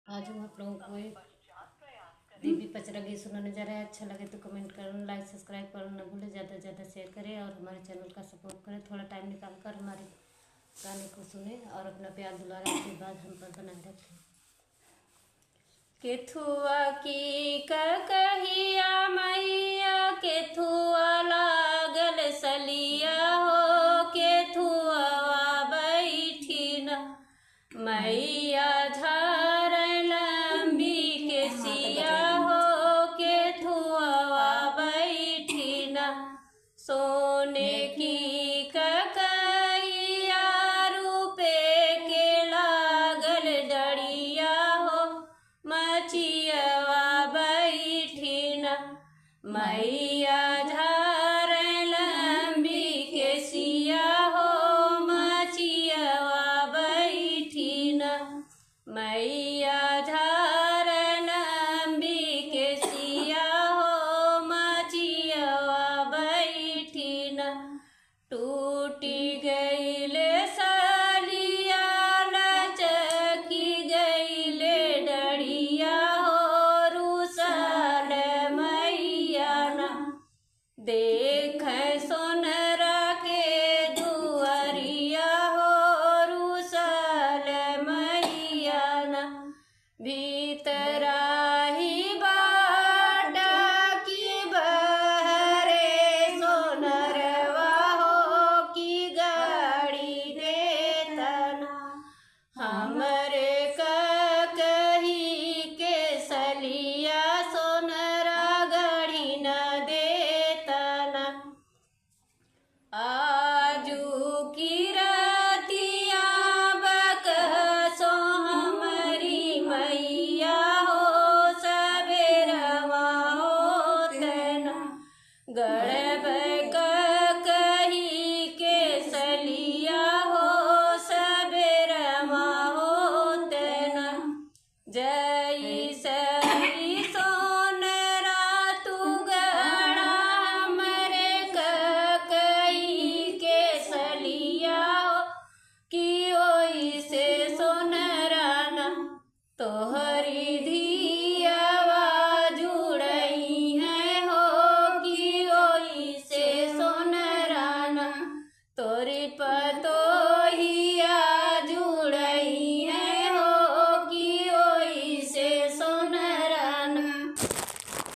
आज हम आप लोगों को एक देवी पचरा गीत सुनाने जा रहे हैं। अच्छा लगे तो कमेंट करना, लाइक सब्सक्राइब करना ना भूले, ज़्यादा से ज़्यादा शेयर करें और हमारे चैनल का सपोर्ट करें। थोड़ा टाइम निकाल कर हमारे गाने को सुने और अपना प्यार दुलारा आशीर्वाद हम पर बनाए रखें। केथुआ की कहिया मैया, केथुआ लागल सलिया हो, केथुआ बैठी न मैया झार लंबी के सिया हो, केथुआ बैठी न सोने की ककैया, रूपे के लागल डरिया हो, मचियवा बैठी न मैया झार लंबी के सिया हो, मचियवा बैठी न मैया झार लंबी के सिया हो, मचियवा बैठी न टूटी गईले सालिया, लचकी गईले डरिया हो, रूसल मैया न देख सोनरा के दुआरिया हो, रूसल मैया न भी